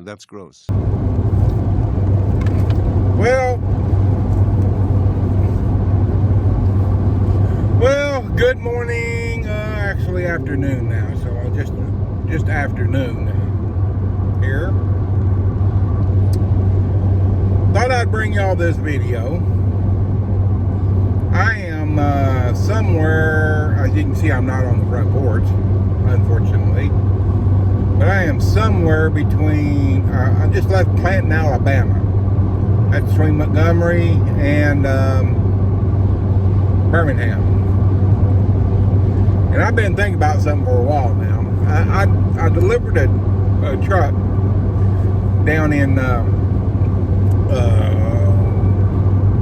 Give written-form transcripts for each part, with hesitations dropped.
That's gross. Well, good morning. Actually, afternoon now. So just afternoon here. Thought I'd bring y'all this video. I am somewhere. As you can see, I'm not on the front porch, unfortunately. But I am somewhere between. I just left Clanton, Alabama. That's between Montgomery and Birmingham. And I've been thinking about something for a while now. I delivered a truck down in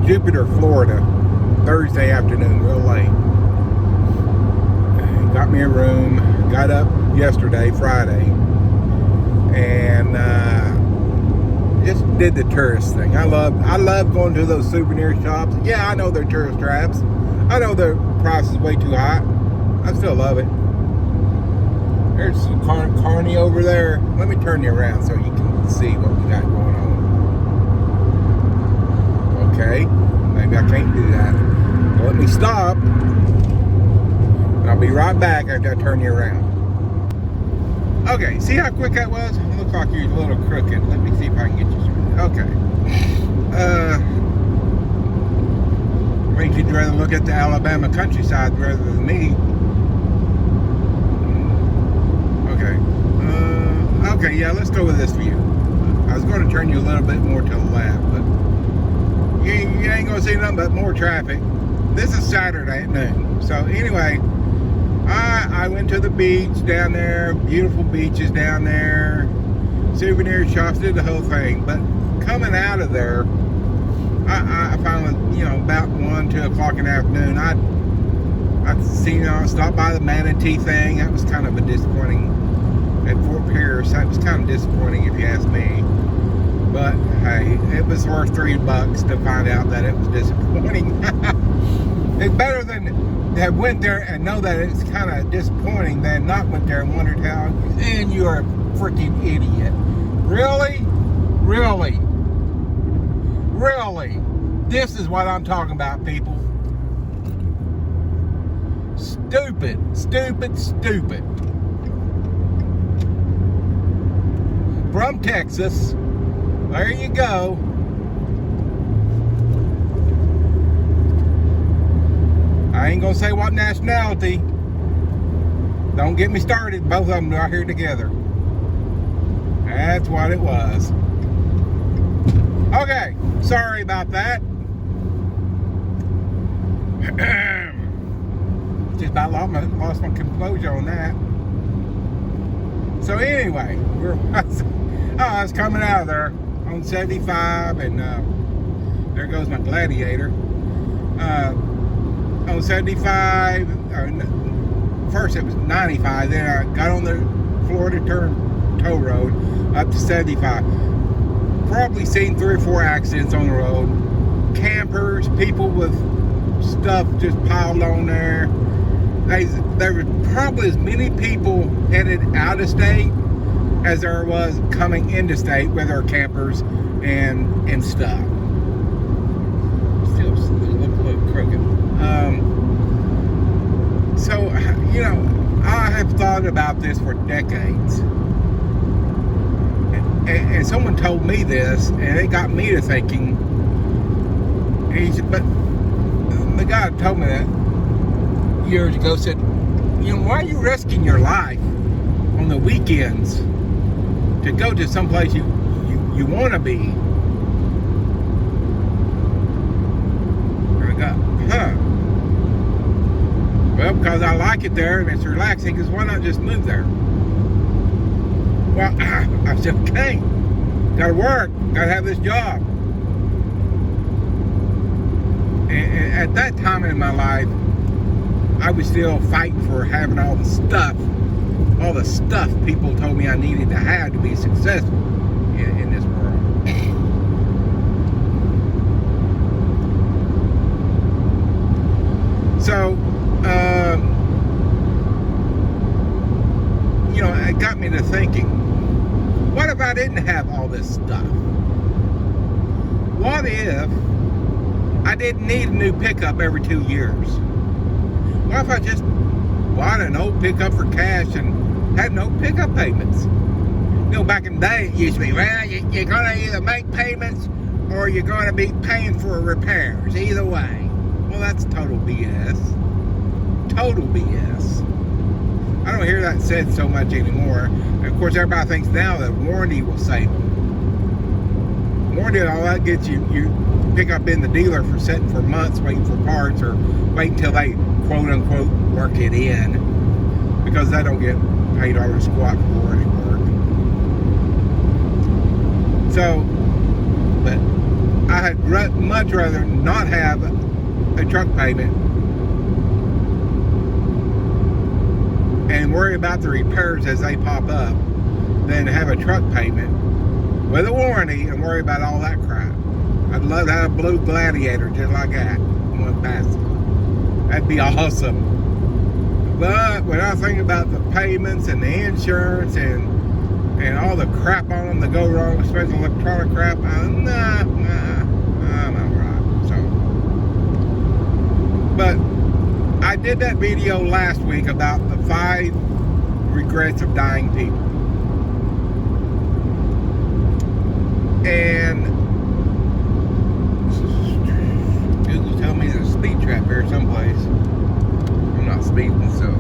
Jupiter, Florida, Thursday afternoon, real late. Got me a room, got up yesterday, Friday, and just did the tourist thing. I love going to those souvenir shops. Yeah, I know they're tourist traps. I know their price is way too high. I still love it. There's some carny over there. Let me turn you around so you can see what we got going on. Okay, maybe I can't do that. Well, let me stop. And I'll be right back after I turn you around. Okay, see how quick that was? It looks like you're a little crooked. Let me see if I can get you straight. Okay. I think you'd rather look at the Alabama countryside rather than me. Okay, yeah, let's go with this view. I was going to turn you a little bit more to the left, but you ain't going to see nothing but more traffic. This is Saturday at noon. So anyway, I went to the beach down there, beautiful beaches down there, souvenir shops, did the whole thing. But coming out of there, I finally, about 1, 2 o'clock in the afternoon, I stopped by the manatee thing. That was kind of a disappointing. At Fort Pierce, that was kind of disappointing if you ask me. But hey, it was worth $3 to find out that it was disappointing. It's better than have went there and know that it's kind of disappointing than not went there and wondered how. And you're a freaking idiot. Really? This is what I'm talking about, people. Stupid. From Texas. There you go. I ain't gonna say what nationality. Don't get me started. Both of them are here together. That's what it was. Okay, sorry about that. Just about lost my composure on that. So anyway, I was coming out of there on 75, and there goes my Gladiator. On 75, first it was 95, then I got on the Florida tow road up to 75. Probably seen 3 or 4 accidents on the road. Campers, people with stuff just piled on there. There were probably as many people headed out of state as there was coming into state with our campers and stuff. Still look a little crooked. So, I have thought about this for decades. And someone told me this, and it got me to thinking. And he said, but the guy told me that years ago, said, why are you risking your life on the weekends to go to someplace you want to be? And I go, well, because I like it there and it's relaxing, because why not just move there? Well, I said, okay, gotta work, gotta have this job. And at that time in my life, I was still fighting for having all the stuff people told me I needed to have to be successful in this world. So, it got me to thinking, what if I didn't have all this stuff? What if I didn't need a new pickup every 2 years? What if I just bought an old pickup for cash and had no pickup payments? You know, back in the day, it used to be, well, you're going to either make payments or you're going to be paying for repairs. Either way. Well, that's total BS. Total BS. I don't hear that said so much anymore. And of course, everybody thinks now that warranty will save them. Warranty and all that gets you pick up in the dealer for sitting for months waiting for parts, or wait until they quote unquote work it in, because they don't get paid all squat for warranty work. So, but I had much rather not have a truck payment and worry about the repairs as they pop up than have a truck payment with a warranty and worry about all that crap. I'd love to have a blue Gladiator just like that. One past it. That'd be awesome. But when I think about the payments and the insurance and all the crap on them that go wrong, especially electronic crap, I'm alright. So, but I did that video last week about the 5 regrets of dying people. And Google tell me there's a speed trap here someplace. I'm not speeding, so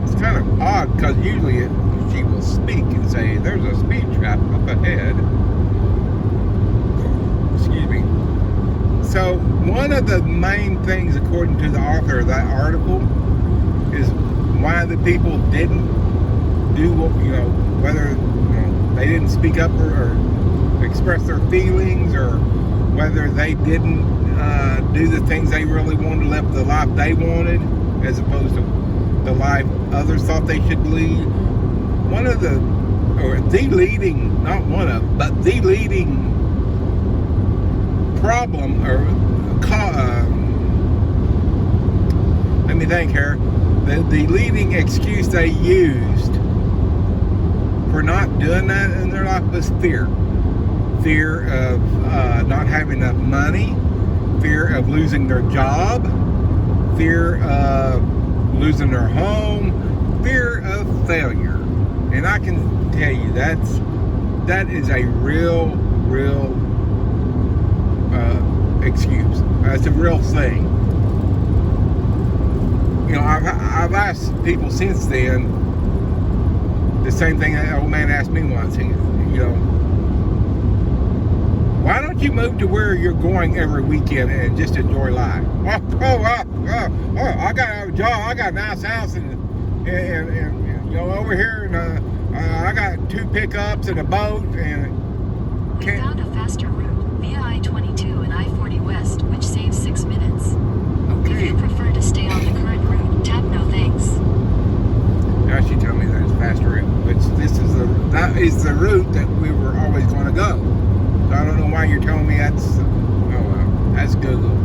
it's kind of odd, because usually she will speak and say there's a speed trap up ahead. Excuse me. So one of the main things, according to the author of that article, is why the people didn't do what, whether they didn't speak up or express their feelings, or whether they didn't do the things they really wanted to live, the life they wanted, as opposed to the life others thought they should lead. The leading problem, or let me think here, the leading excuse they used for not doing that in their life was fear. Fear of not having enough money, fear of losing their job, fear of losing their home, fear of failure. And I can tell you that is a real excuse. That's a real thing. I've asked people since then the same thing that old man asked me once. Why don't you move to where you're going every weekend and just enjoy life? I got a job, I got a nice house, and over here, and I got 2 pickups and a boat, and we found a faster route via I-22 and I-40 West, which saves 6 minutes. Okay. If you prefer to stay on the current route, tap no thanks. Now she told me that it's faster route, which that is the route that we were always going to go. So I don't know why you're telling me that's. That's Google.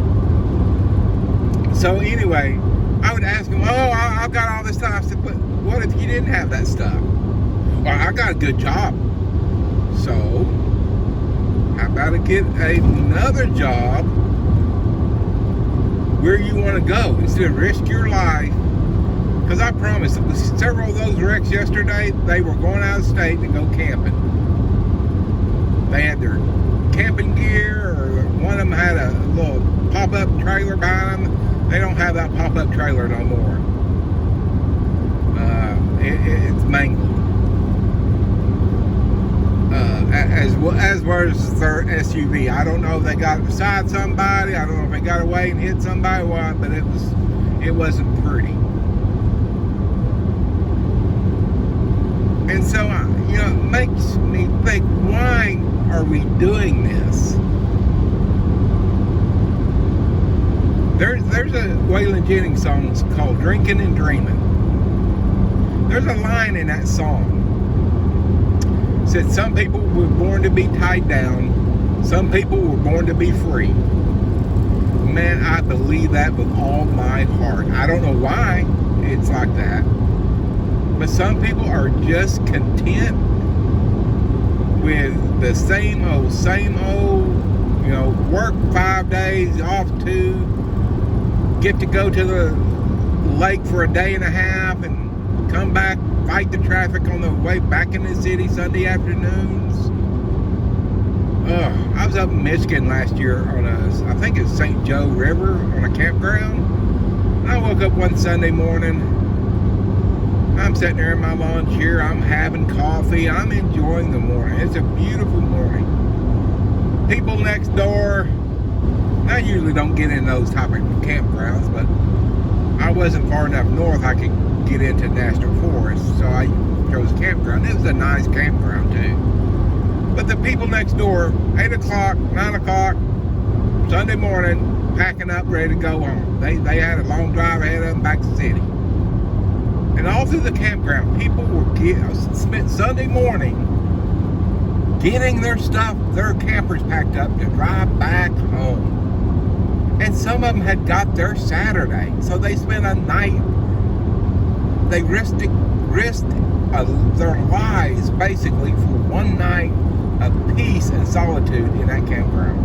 So anyway, I would ask him, I've got all this stuff. I said, but what if you didn't have that stuff? Well, I got a good job. So, how about to get another job where you want to go instead of risk your life? Because I promise, several of those wrecks yesterday, they were going out of state to go camping. They had their camping gear, or one of them had a little pop-up trailer behind them. They don't have that pop-up trailer no more. It's mangled. As well as their SUV. I don't know if they got beside somebody. I don't know if they got away and hit somebody or what, but it wasn't pretty. And so, it makes me think, why are we doing this? There's a Waylon Jennings song called Drinking and Dreaming. There's a line in that song. It said, some people were born to be tied down. Some people were born to be free. Man, I believe that with all my heart. I don't know why it's like that. But some people are just content with the same old, you know, work 5 days, off 2, get to go to the lake for a day and a half and come back, fight the traffic on the way back in the city Sunday afternoons. I was up in Michigan last year on I think it's St. Joe River on a campground. And I woke up one Sunday morning. I'm sitting there in my lawn chair. I'm having coffee. I'm enjoying the morning. It's a beautiful morning. People next door. I usually don't get in those type of campgrounds, but I wasn't far enough north I could get into national forest, so I chose campground. It was a nice campground too. But the people next door, 8 o'clock, 9 o'clock, Sunday morning, packing up, ready to go home. They had a long drive ahead of them back to the city. And all through the campground, people were spent Sunday morning getting their stuff, their campers packed up to drive back home. And some of them had got there Saturday, so they spent a night. They risked their lives basically for one night of peace and solitude in that campground.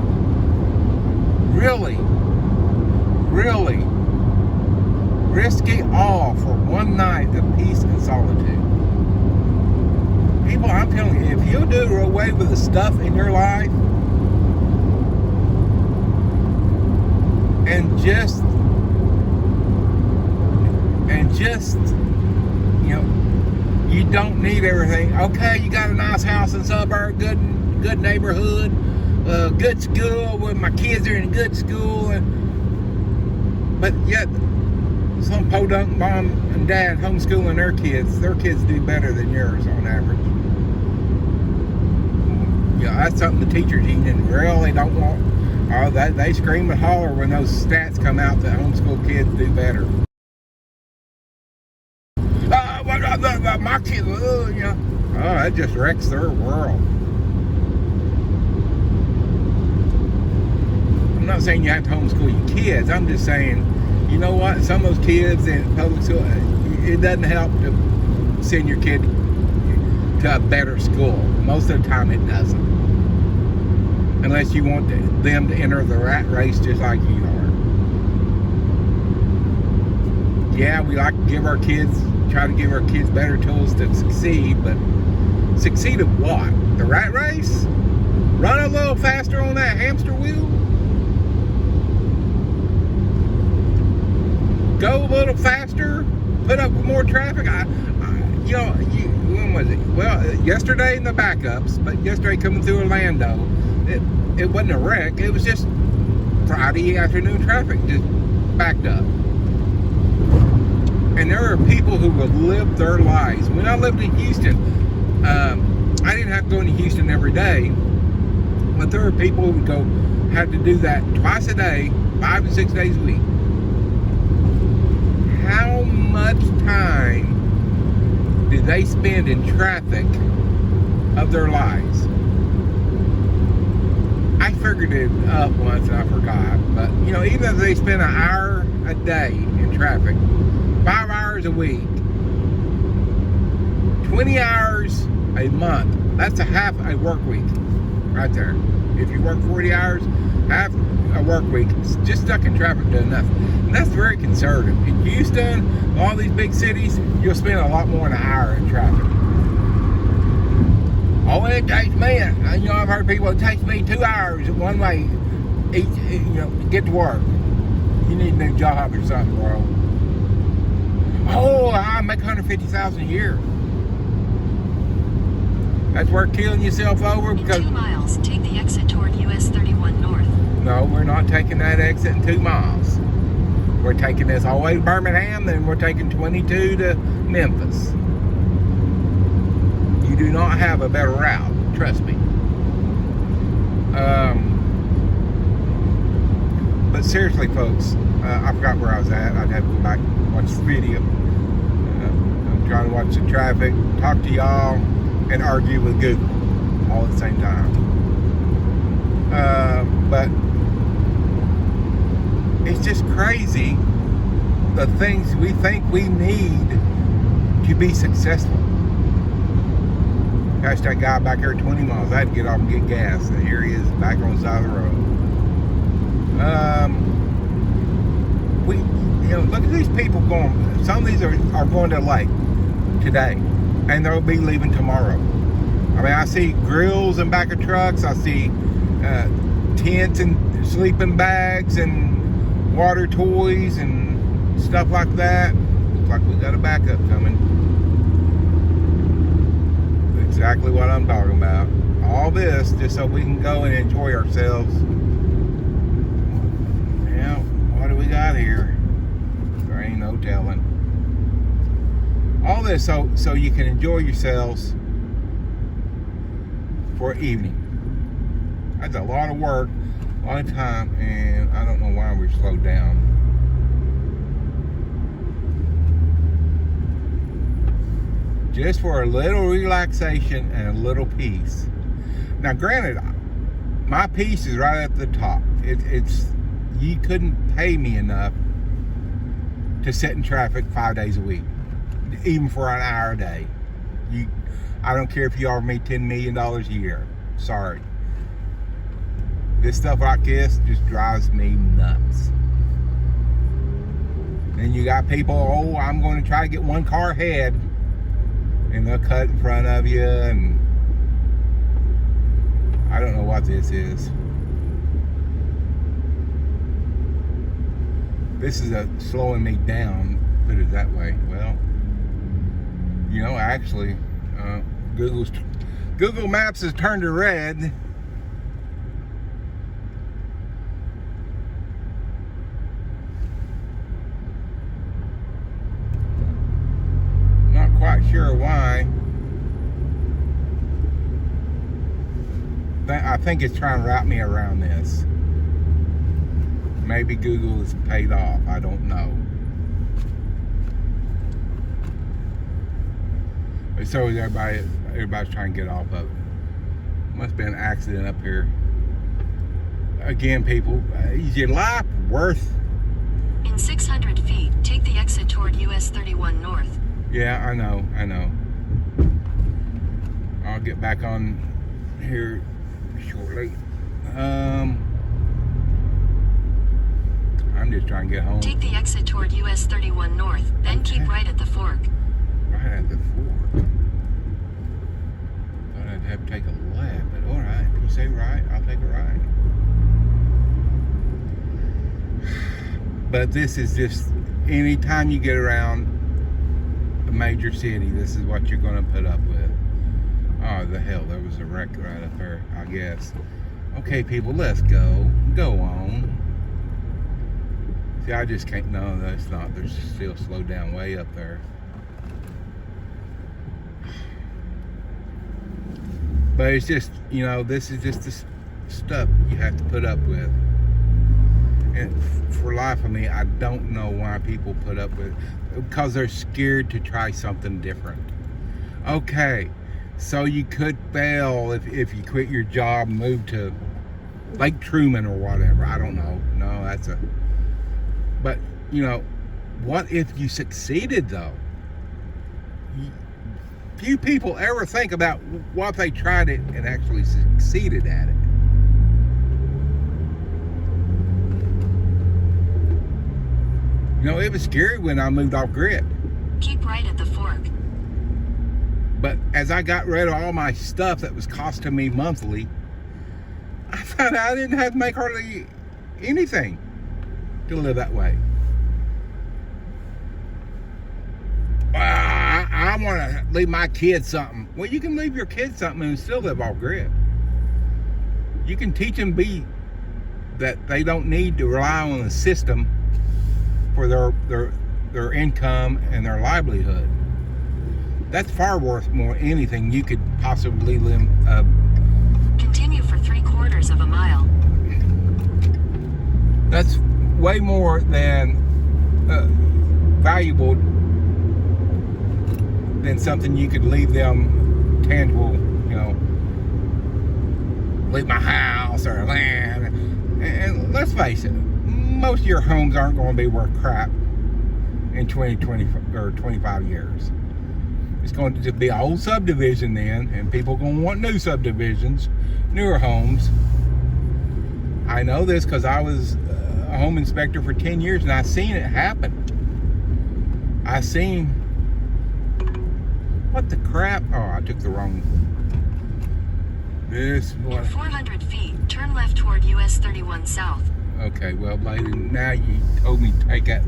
Really risk it all for one night of peace and solitude. People, I'm telling you, if you do away with the stuff in your life and just you know, you don't need everything. Okay, you got a nice house in suburb, good neighborhood, good school, where my kids are in a good school, but yet some podunk mom and dad homeschooling their kids do better than yours on average. Yeah, that's something the teachers union really don't want. Oh, they scream and holler when those stats come out that homeschool kids do better. My kids, you know, that just wrecks their world. I'm not saying you have to homeschool your kids. I'm just saying, you know what? Some of those kids in public school, it doesn't help to send your kid to a better school. Most of the time, it doesn't. Unless you want them to enter the rat race just like you are. Yeah, we like to try to give our kids better tools to succeed, but succeed at what? The rat race? Run a little faster on that hamster wheel? Go a little faster? Put up more traffic? When was it? Well, yesterday in the backups, but yesterday coming through Orlando, it wasn't a wreck. It was just Friday afternoon traffic, just backed up. And there are people who would live their lives. When I lived in Houston, I didn't have to go into Houston every day, but there are people who had to do that twice a day, 5 to 6 days a week. How much time do they spend in traffic of their lives? I figured it up once and I forgot, but even if they spend an hour a day in traffic, 5 hours a week, 20 hours a month, that's a half a work week right there. If you work 40 hours, half a work week, just stuck in traffic doing nothing. And that's very conservative. In Houston, all these big cities, you'll spend a lot more than an hour in traffic. Oh, it takes me, I've heard people, it takes me 2 hours one way each, to get to work. You need a new job or something, bro. Oh, I make $150,000 a year. That's worth killing yourself over because... In 2 miles, take the exit toward US 31 North. No, we're not taking that exit in 2 miles. We're taking this all the way to Birmingham, then we're taking 22 to Memphis. You do not have a better route, trust me. But seriously, folks, I forgot where I was at. I'd have to go back and watch the video. I'm trying to watch the traffic, talk to y'all, and argue with Google all at the same time. But it's just crazy the things we think we need to be successful. Gosh, that guy back there 20 miles. I had to get off and get gas. And here he is back on the side of the road. Look at these people going. Some of these are going to lake today, and they'll be leaving tomorrow. I mean, I see grills in back of trucks. I see tents and sleeping bags and water toys and stuff like that. Looks like we got a backup coming. Exactly what I'm talking about. All this just so we can go and enjoy ourselves. Yeah, what do we got here? There ain't no telling. All this so you can enjoy yourselves for evening. That's a lot of work, a lot of time, and I don't know why we're slowed down. Just for a little relaxation and a little peace. Now, granted, my peace is right at the top. It's you couldn't pay me enough to sit in traffic 5 days a week, even for an hour a day. I don't care if you offer me $10 million a year. Sorry. This stuff like this just drives me nuts. Then you got people, I'm going to try to get one car ahead, and they'll cut in front of you, and I don't know what this is. This is slowing me down, put it that way. Well, actually, Google Maps has turned to red. Not quite sure why. I think it's trying to route me around this. Maybe Google is paid off. I don't know. But so is everybody. Everybody's trying to get off of it. Must be an accident up here. Again, people, is your life worth? In 600 feet, take the exit toward US 31 North. Yeah, I know. I'll get back on here shortly. I'm just trying to get home. Take the exit toward US 31 North, then Okay. keep right at the fork. Right at the fork. Thought I'd have to take a left, but all right. If you say right, I'll take a right. But this is just, anytime you get around a major city, this is what you're going to put up with. Oh, the hell, there was a wreck right up there, I guess. Okay, people, let's go. Go on. See, I just can't, no, that's not, there's still slowed down way up there. But it's just, this is just the stuff you have to put up with. And for life of me, I don't know why people put up with it. Because they're scared to try something different. Okay, so you could fail if you quit your job and move to Lake Truman or whatever. I don't know. No, that's a... But, what if you succeeded, though? Few people ever think about what they tried it and actually succeeded at it. It was scary when I moved off grid. Keep right at the fork. But as I got rid of all my stuff that was costing me monthly, I found out I didn't have to make hardly anything to live that way. I want to leave my kids something. Well, you can leave your kids something and still live off grid. You can teach them that they don't need to rely on the system for their income and their livelihood. That's far worth more than anything you could possibly live. Continue for 3/4 of a mile. That's way more than valuable than something you could leave them tangible, leave my house or land. And let's face it, most of your homes aren't going to be worth crap in 20 or 25 years. It's going to be a whole subdivision then, and people going to want new subdivisions, newer homes. I know this because I was a home inspector for 10 years, and I seen it happen. I seen, what the crap? Oh, I took the wrong. This In what? 400 feet, turn left toward US 31 South. Okay, well, lady, now you told me to take that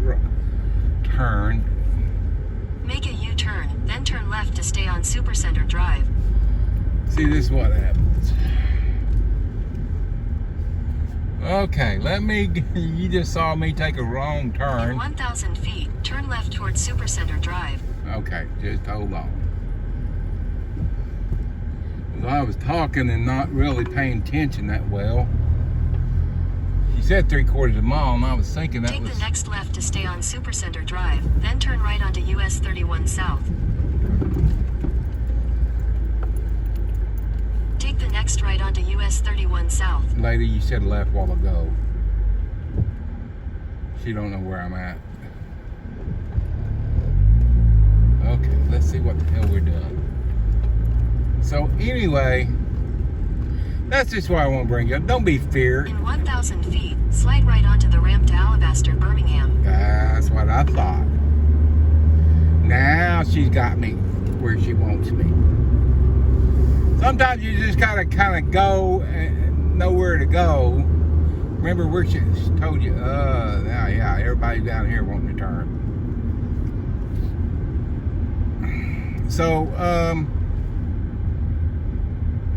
turn. Make a U-turn, then turn left to stay on Supercenter Drive. See, this is what happens. Okay, you just saw me take a wrong In turn. 1,000 feet, turn left toward Supercenter Drive. Okay, just hold on. Well, I was talking and not really paying attention that well. She said 3/4 of a mile, and I was thinking that Take was... the next left to stay on Supercenter Drive, then turn right onto US 31 South. Take the next right onto US 31 South. Lady, you said left a while ago. She don't know where I'm at. Okay, let's see what the hell we're doing. So anyway, that's just why I want to bring you up. Don't be feared. In 1,000 feet, slide right onto the ramp to Alabaster, Birmingham. That's what I thought. Now she's got me where she wants me. Sometimes you just gotta kind of go and know where to go. Remember where she told you, now yeah, everybody down here wanting to turn. So,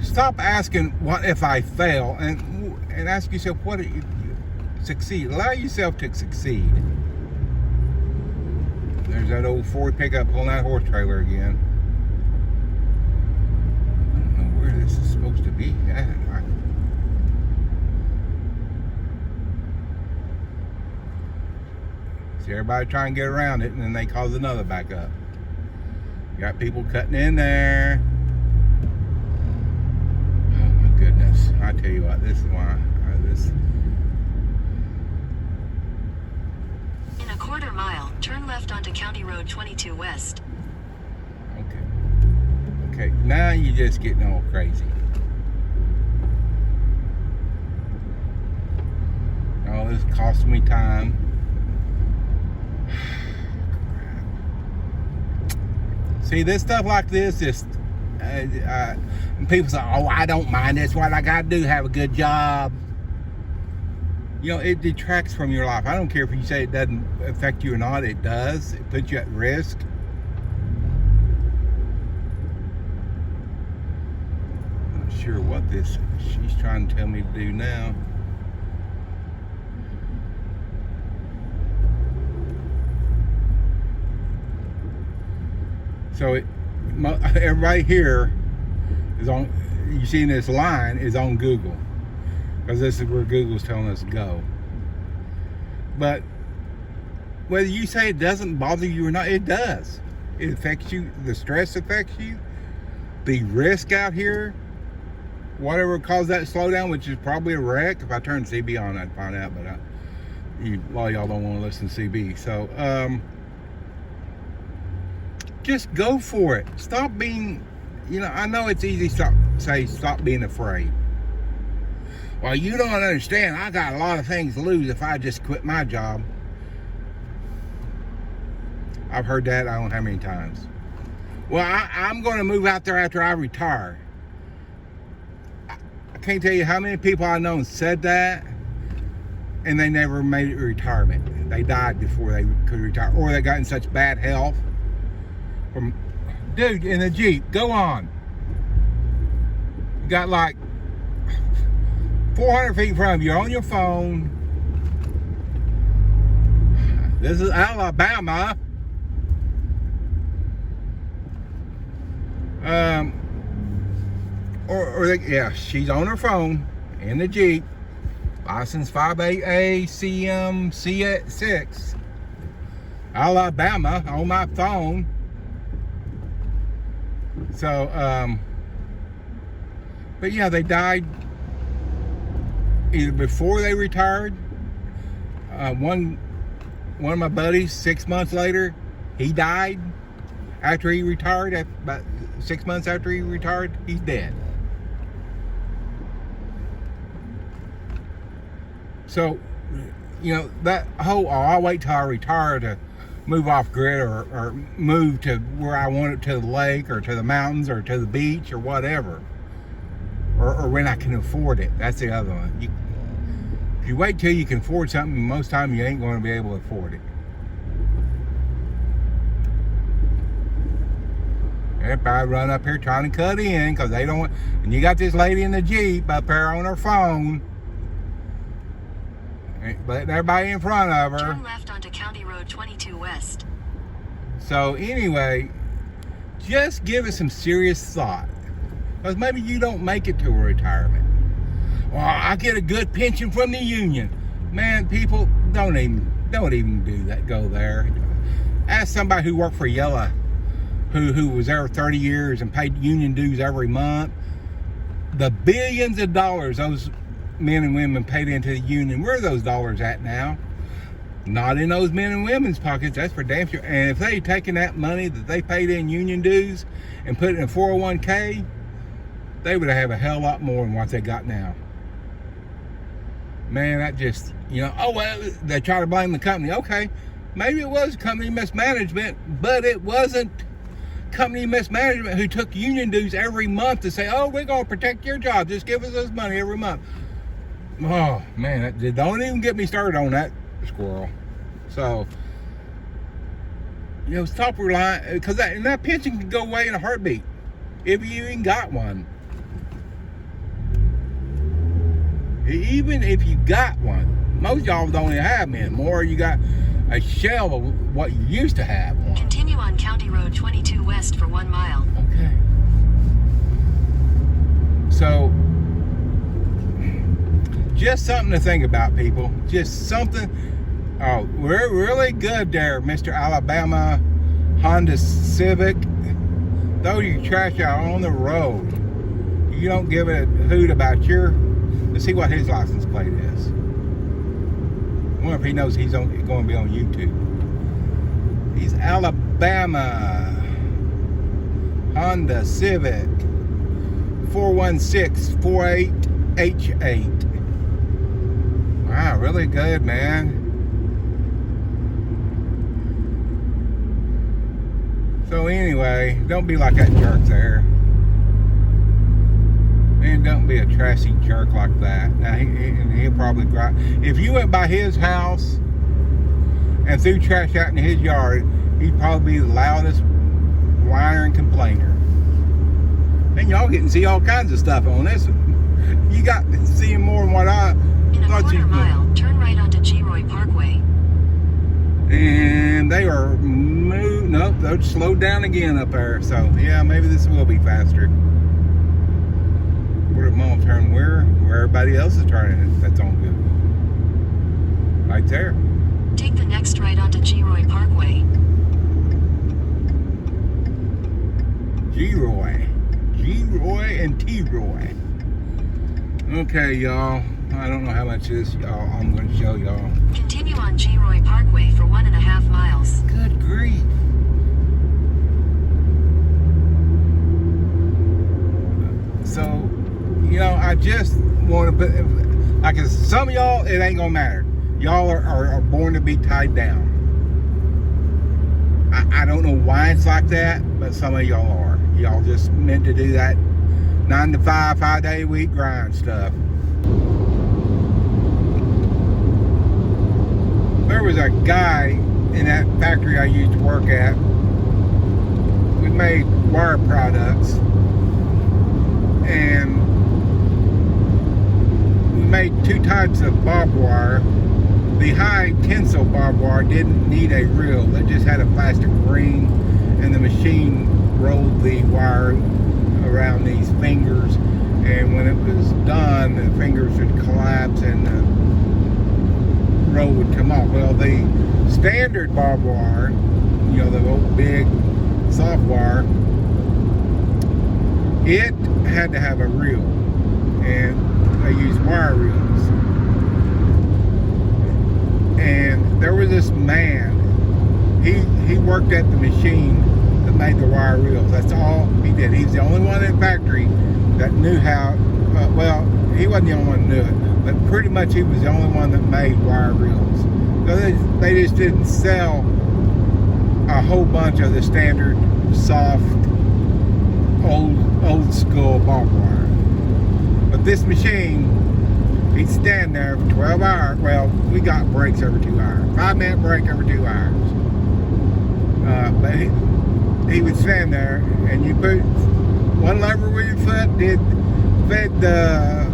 stop asking what if I fail, and ask yourself what if you succeed. Allow yourself to succeed. There's that old Ford pickup pulling that horse trailer again. I don't know where this is supposed to be. See everybody trying to get around it, and then they cause another backup. Got people cutting in there. Oh my goodness! I tell you what, this is why this. In a 1/4 mile, turn left onto County Road 22 West. Okay, now you're just getting all crazy. Oh, this cost me time. See, this stuff like this, just people say, "Oh, I don't mind. That's what I got to do. Have a good job." You know, it detracts from your life. I don't care if you say it doesn't affect you or not. It does. It puts you at risk. Not sure what she's trying to tell me to do now. So everybody here is on, you see this line is on Google, because this is where Google's telling us to go. But whether you say it doesn't bother you or not, it does. It affects you. The stress affects you. The risk out here, whatever caused that slowdown, which is probably a wreck. If I turn CB on, I'd find out. But a lot of y'all don't want to listen to CB. So just go for it. Stop being, I know it's easy to stop being afraid. Well, you don't understand. I got a lot of things to lose if I just quit my job. I've heard that I don't know how many times. Well, I'm going to move out there after I retire. I can't tell you how many people I know said that, and they never made it to retirement. They died before they could retire, or they got in such bad health. Dude, in the Jeep, go on. You got like 400 feet in front of you, you're on your phone. This is Alabama. Yeah, she's on her phone in the Jeep. License 58A CMC6. Alabama on my phone. So, but yeah, they died either before they retired. One of my buddies, 6 months later, he died After he retired, about 6 months after he retired, he's dead. So, you know, that whole, I'll wait till I retire to move off grid or move to where I want it, to the lake or to the mountains or to the beach or whatever. Or when I can afford it. That's the other one. If you wait till you can afford something, most time you ain't going to be able to afford it. Everybody run up here trying to cut in because they don't want, and you got this lady in the Jeep up there on her phone, letting everybody in front of her. Turn left onto County Road 22 West. So anyway, just give it some serious thought. Because maybe you don't make it to a retirement. Well, I get a good pension from the union. Man, people, don't even do that. Go there. Ask somebody who worked for Yella, who was there 30 years and paid union dues every month. The billions of dollars those men and women paid into the union, where are those dollars at now? Not in those men and women's pockets, that's for damn sure. And if they taken that money that they paid in union dues and put it in a 401k, they would have a hell lot more than what they got now. Man, that just, you know, oh, well, they try to blame the company. Okay, maybe it was company mismanagement, but it wasn't company mismanagement who took union dues every month to say, oh, we're going to protect your job. Just give us this money every month. Oh, man, don't even get me started on that squirrel. So, you know, stop relying, because that pension can go away in a heartbeat if you even got one. Even if you got one, most y'all don't even have them anymore. You got a shell of what you used to have. Continue on County Road 22 West for 1 mile. Okay. So, just something to think about, people. Just something. Oh, we're really good there, Mr. Alabama Honda Civic. Throw your trash out on the road. You don't give a hoot about your. Let's see what his license plate is. I wonder if he knows he's going to be on YouTube. He's Alabama Honda Civic 41648H8. Wow, really good, man. So anyway, don't be like that jerk there. And don't be a trashy jerk like that. Now, he'll probably cry. If you went by his house and threw trash out in his yard, he'd probably be the loudest whiner and complainer. And y'all get to see all kinds of stuff on this. You got to see more than what I thought you could. In a quarter mile, turn right onto G-Roy Parkway. And they are moved. Nope, they're slowed down again up there. So, yeah, maybe this will be faster. Quarter mile turn where everybody else is turning. That's on good. Right there. Take the next right onto G-Roy Parkway. G-Roy and T-Roy. Okay, y'all. I don't know how much this I'm going to show y'all. Continue on G-Roy Parkway for 1.5 miles. Good grief. So, you know, I just want to put, like some of y'all, it ain't going to matter. Y'all are born to be tied down. I don't know why it's like that, but some of y'all are. Y'all just meant to do that 9 to 5, 5-day-a-week grind stuff. There was a guy in that factory I used to work at. We made wire products, and we made 2 types of barbed wire. The high tensile barbed wire didn't need a reel. It just had a plastic ring, and the machine rolled the wire around these fingers, and when it was done, the fingers would collapse and the roll would come off. Well, the standard barbed wire, you know, the old big soft wire, it had to have a reel, and they used wire reels. And there was this man, he worked at the machine that made the wire reels. That's all he did. He was the only one in the factory that knew how, well, he wasn't the only one that knew it, but pretty much he was the only one that made wire reels. So they just didn't sell a whole bunch of the standard, soft, old school barbed wire. But this machine, he'd stand there for 12 hours. Well, we got breaks every 2 hours. 5-minute break every 2 hours. But he would stand there, and you put one lever with your foot, fed the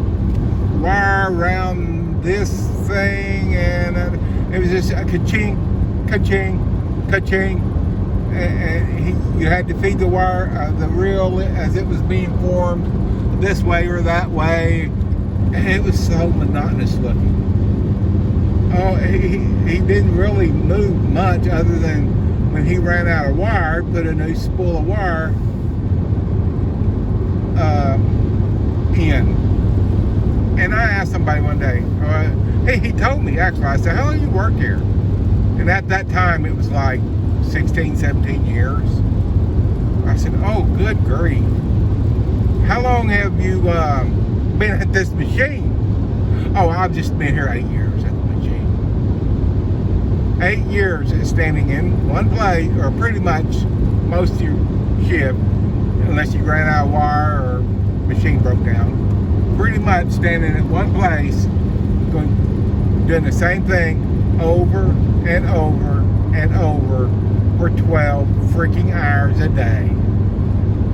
wire around this thing, and it was just a ka-ching, ka-ching, ka-ching. And you had to feed the wire, the reel as it was being formed, this way or that way. And it was so monotonous looking. Oh, he didn't really move much other than when he ran out of wire, put a new spool of wire in. And I asked somebody one day, he told me actually, I said, how long you worked here? And at that time it was like 16, 17 years. I said, oh, good grief. How long have you been at this machine? Oh, I've just been here 8 years at the machine. 8 years standing in one place, or pretty much most of your shift, unless you ran out of wire or machine broke down. Pretty much standing in one place, doing the same thing over and over and over for 12 freaking hours a day.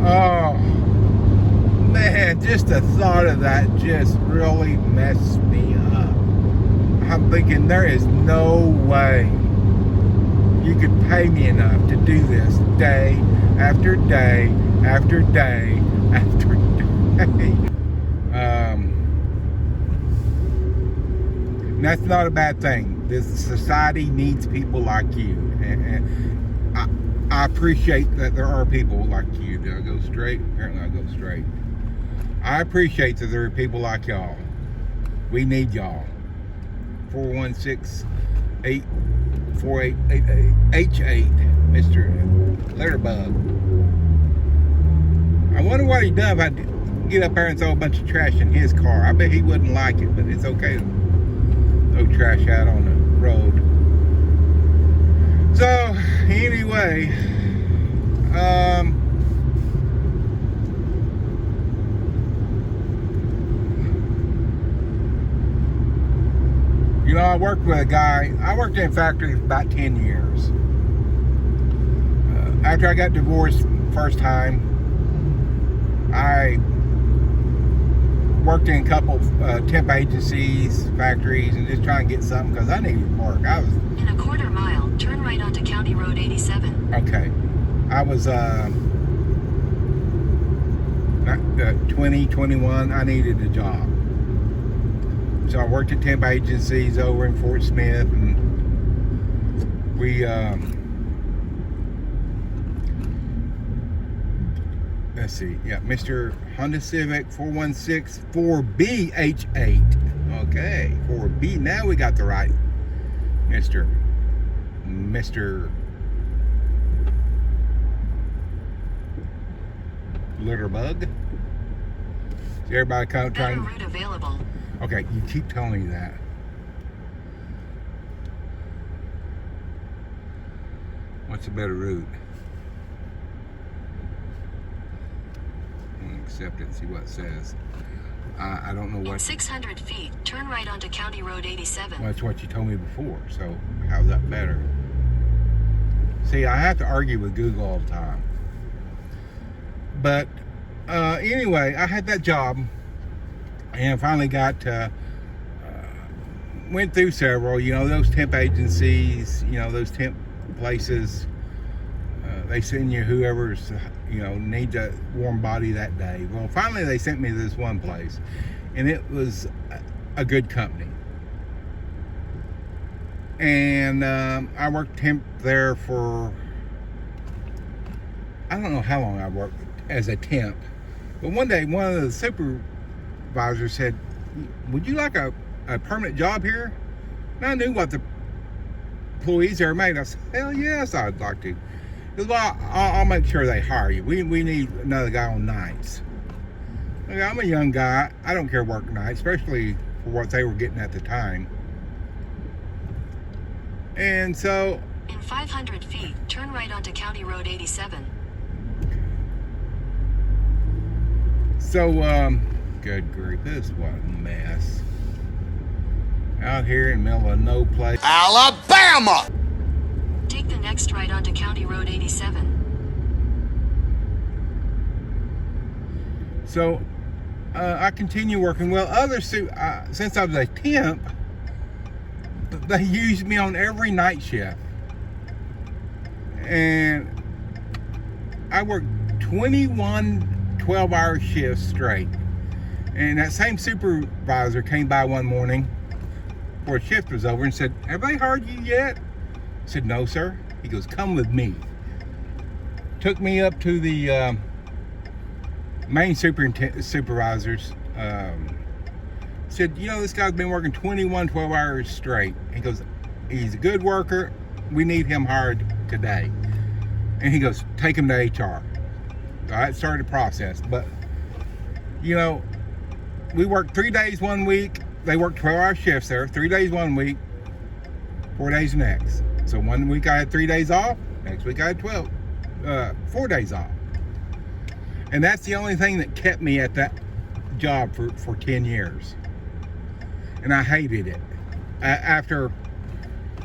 Oh, man, just the thought of that just really messed me up. I'm thinking there is no way you could pay me enough to do this day after day after day after day. That's not a bad thing. This society needs people like you, and I appreciate that there are people like you. Did I go straight? Apparently I go straight. I appreciate that there are people like y'all. We need y'all. 416-848-8888, Mr. Litterbug. I wonder what he'd done if I get up there and throw a bunch of trash in his car. I bet he wouldn't like it, but it's okay to throw trash out on the road. So, anyway, you know, I worked with a guy. I worked in a factory for about 10 years. After I got divorced first time, I worked in a couple temp agencies, factories, and just trying to get something because I needed work. I was In a quarter mile, turn right onto County Road 87. okay. I was 20, 21. I needed a job. So I worked at temp agencies over in Fort Smith, and we let's see, yeah, Mr. Honda Civic 416 4BH8. Okay, 4B. Now we got the right Mr. Litterbug. See everybody come Better trying. route available. Okay, you keep telling me that. What's a better route? I'm gonna accept it and see what it says. I don't know In what. 600 feet, turn right onto County Road 87. Well, that's what you told me before. So how's that better? See, I have to argue with Google all the time. But anyway, I had that job, and finally got went through several. You know, those temp agencies. You know, those temp places. They send you whoever's, you know, needs a warm body that day. Well, finally they sent me to this one place, and it was a good company. And I worked temp there for, I don't know how long I worked as a temp, but one day one of the supervisors said, would you like a permanent job here? And I knew what the employees there made. I said, hell yes, I'd like to. He goes, well, I'll make sure they hire you. We need another guy on nights. Okay, I'm a young guy. I don't care work nights, especially for what they were getting at the time. And so... In 500 feet, turn right onto County Road 87. So, good grief, this was a mess. Out here in the middle of no place. Alabama! Take the next right onto County Road 87. So, I continue working. Well, since I was a temp, they used me on every night shift. And I worked 21 12-hour shifts straight. And that same supervisor came by one morning before a shift was over and said, have they hired you yet? I said, no, sir. He goes, come with me. Took me up to the main supervisors. Said, you know, this guy's been working 21 12 hours straight. He goes, he's a good worker. We need him hired today. And he goes, take him to HR. So I started the process. But, you know, we worked 3 days one week. They worked 12-hour shifts there. 3 days one week, 4 days next. So 1 week I had 3 days off. Next week I had 4 days off. And that's the only thing that kept me at that job for 10 years. And I hated it. After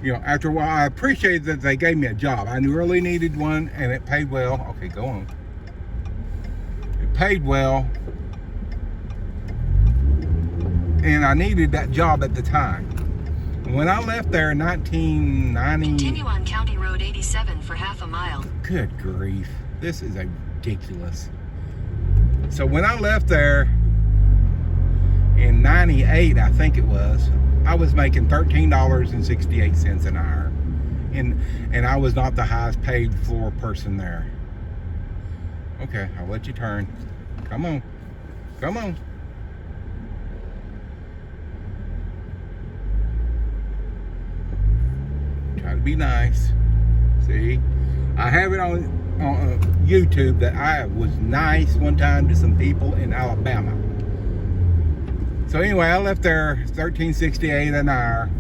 a while, I appreciated that they gave me a job. I really needed one, and it paid well. Okay, go on. It paid well. And I needed that job at the time. When I left there in 1990... Continue on County Road 87 for half a mile. Good grief. This is ridiculous. So when I left there in 98, I think it was, I was making $13.68 an hour. And I was not the highest paid floor person there. Okay, I'll let you turn. Come on. Come on. Try to be nice. See? I have it on YouTube that I was nice one time to some people in Alabama. So anyway, I left there $13.68 an hour.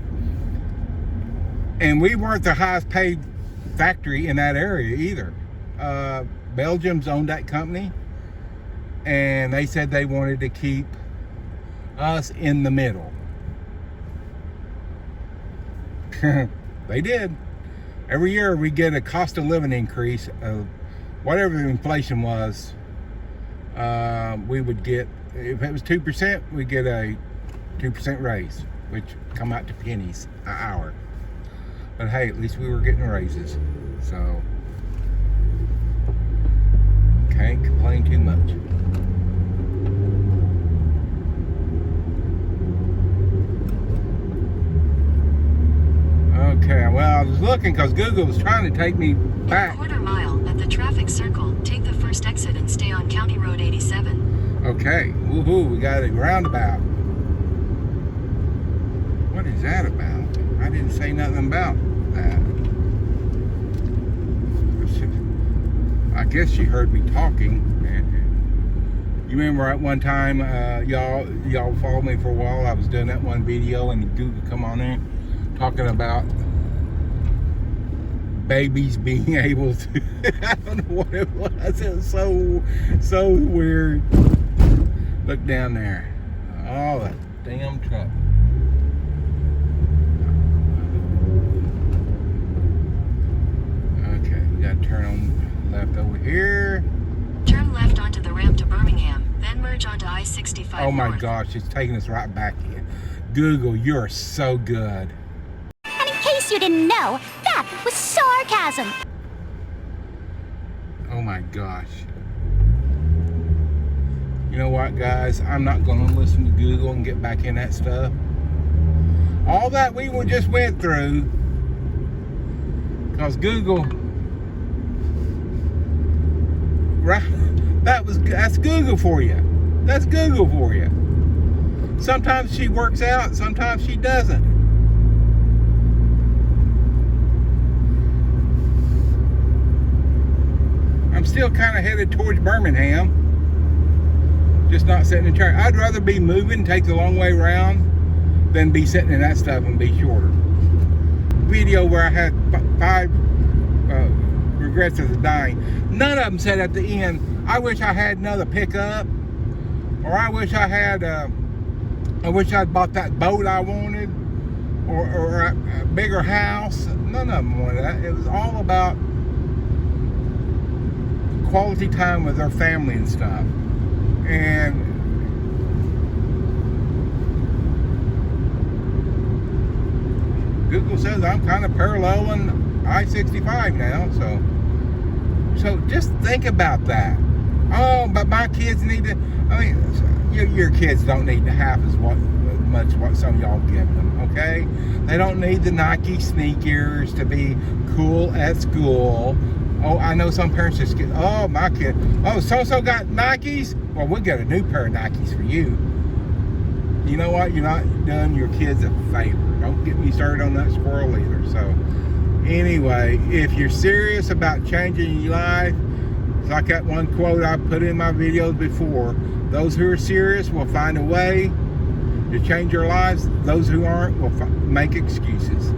And we weren't the highest paid factory in that area either. Belgium's owned that company. And they said they wanted to keep us in the middle. They did. Every year we get a cost of living increase of whatever the inflation was. We would get, if it was 2%, we'd get a 2% raise, which come out to pennies an hour. But hey, at least we were getting raises. So, can't complain too much. Okay, well, I was looking because Google was trying to take me back. In a quarter mile at the traffic circle, take the first exit and stay on County Road 87. Okay, woohoo, we got a roundabout. What is that about? I didn't say nothing about that. I guess you heard me talking. You remember at one time, y'all followed me for a while. I was doing that one video and Google come on in talking about babies being able to, I don't know what it was. It was so weird. Look down there. Oh, that damn truck. Okay, we gotta turn on left over here. Turn left onto the ramp to Birmingham, then merge onto I-65 Oh my north. gosh, it's taking us right back here. Google, you're so good. And in case you didn't know, that was sarcasm. Oh my gosh. You know what, guys? I'm not going to listen to Google and get back in that stuff. All that we just went through, because Google, right? That's Google for you. That's Google for you. Sometimes she works out, sometimes she doesn't. still kind of headed towards Birmingham. Just not sitting in traffic. I'd rather be moving, take the long way around, than be sitting in that stuff and be shorter. Video where I had 5 regrets of the dying. None of them said at the end, I wish I had another pickup, or I wish I had, I wish I'd bought that boat I wanted, or a bigger house. None of them wanted that. It was all about quality time with their family and stuff. And Google says I'm kind of paralleling I-65 now, so just think about that. Oh, but my kids need to. I mean, your kids don't need half as much what some of y'all give them. Okay, they don't need the Nike sneakers to be cool at school. Oh, I know some parents just get, oh, my kid, oh, so-so got Nikes? Well, we'll get a new pair of Nikes for you. You know what? You're not doing your kids a favor. Don't get me started on that squirrel either. So, anyway, if you're serious about changing your life, it's like that one quote I put in my videos before. Those who are serious will find a way to change their lives. Those who aren't will make excuses.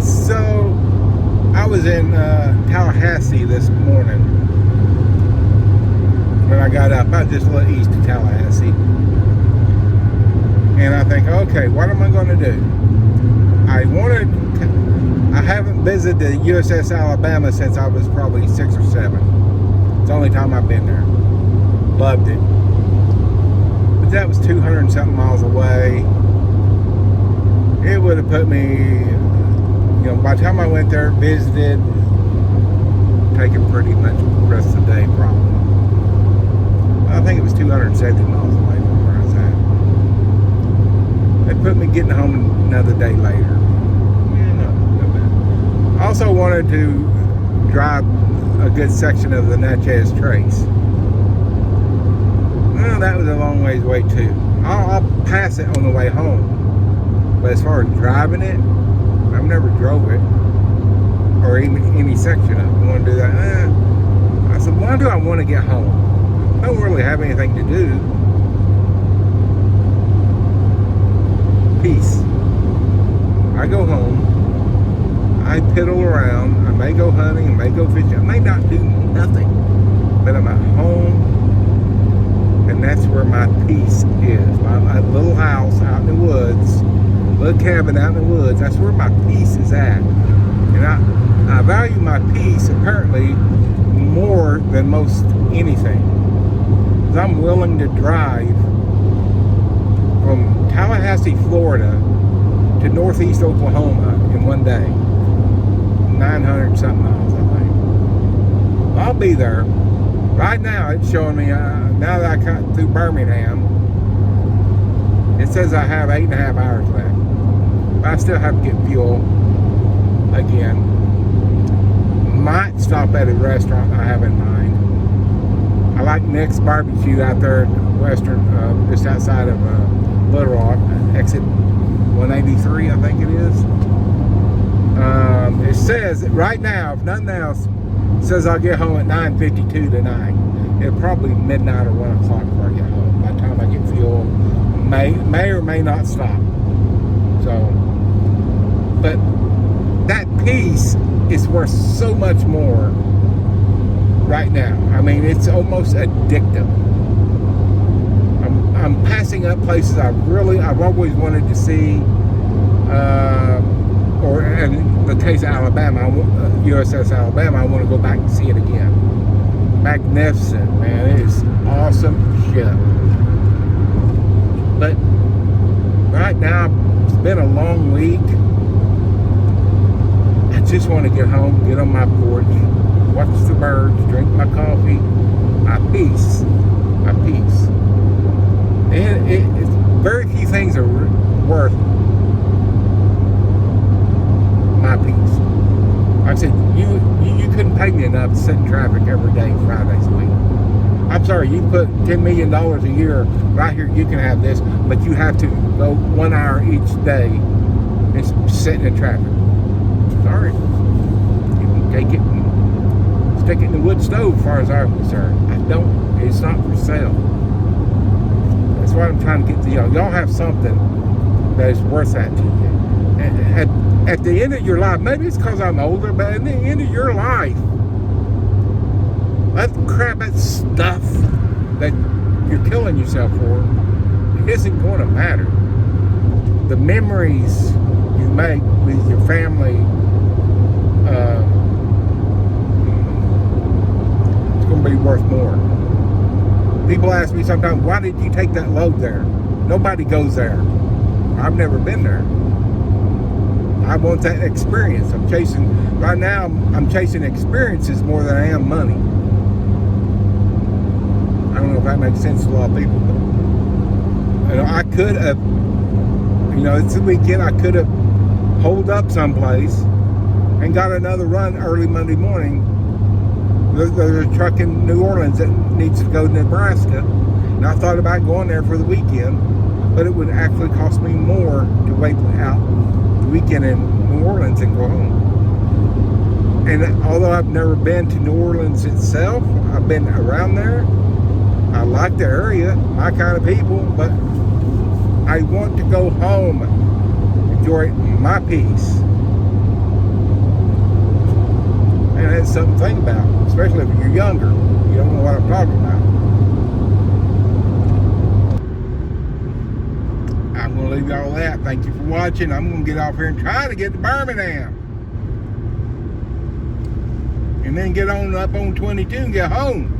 So, I was in Tallahassee this morning. When I got up, I was just a little east of Tallahassee. And I think, okay, what am I going to do? I haven't visited the USS Alabama since I was probably 6 or 7. It's the only time I've been there. Loved it. But that was 200 and something miles away. It would have put me, by the time I went there, visited, taken pretty much the rest of the day probably. I think it was 270 miles away from where I was at. It put me getting home another day later. No bad. I also wanted to drive a good section of the Natchez Trace. Well, that was a long ways away too. I'll pass it on the way home. But as far as driving it, I've never drove it, or even any section of it. I want to do that. I said, why do I want to get home? I don't really have anything to do. Peace. I go home. I piddle around. I may go hunting. I may go fishing. I may not do nothing. But I'm at home. And that's where my peace is. My little house out in the woods. Little cabin out in the woods, that's where my peace is at. And I value my peace apparently more than most anything. Because I'm willing to drive from Tallahassee, Florida to northeast Oklahoma in one day. 900 something miles, I think. I'll be there. Right now it's showing me, now that I cut through Birmingham, it says I have 8.5 hours left. I still have to get fuel again. Might stop at a restaurant I have in mind. I like Nick's Barbecue out there in Western, just outside of Little Rock, exit 183, I think it is. It says right now, if nothing else, it says I'll get home at 9:52 tonight. It'll probably be midnight or 1 o'clock before I get home. By the time I get fuel, may or may not stop. So, but that peace is worth so much more right now. I mean, it's almost addictive. I'm passing up places I've always wanted to see, or in the case of Alabama, USS Alabama, I want to go back and see it again. Magnificent, man. It is awesome shit. But right now, it's been a long week. I just want to get home, get on my porch, watch the birds, drink my coffee, my peace. And it's very few things are worth my peace. Like I said, you couldn't pay me enough to sit in traffic every day, 5 days a week. I'm sorry, you put $10 million a year right here, you can have this, but you have to go 1 hour each day and sit in traffic. Sorry. You can take it and wood stove as far as I'm concerned. It's not for sale. That's what I'm trying to get to y'all. Y'all have something that is worth that to you. At the end of your life, maybe it's because I'm older, but at the end of your life, that crap, that stuff that you're killing yourself for isn't going to matter. The memories you make with your family, it's going to be worth more. People ask me sometimes, why did you take that load there? Nobody goes there. I've never been there. I want that experience. Right now, I'm chasing experiences more than I am money. I don't know if that makes sense to a lot of people, but I could have, it's the weekend, I could have holed up someplace and got another run early Monday morning. There's a truck in New Orleans that needs to go to Nebraska, and I thought about going there for the weekend, but it would actually cost me more to wait out the weekend in New Orleans and go home. And although I've never been to New Orleans itself, I've been around there. I like the area, my kind of people, but I want to go home, enjoy my peace. And that's something to think about, especially if you're younger. You don't know what I'm talking about. I'm going to leave y'all that. Thank you for watching. I'm going to get off here and try to get to Birmingham. And then get on up on 22 and get home.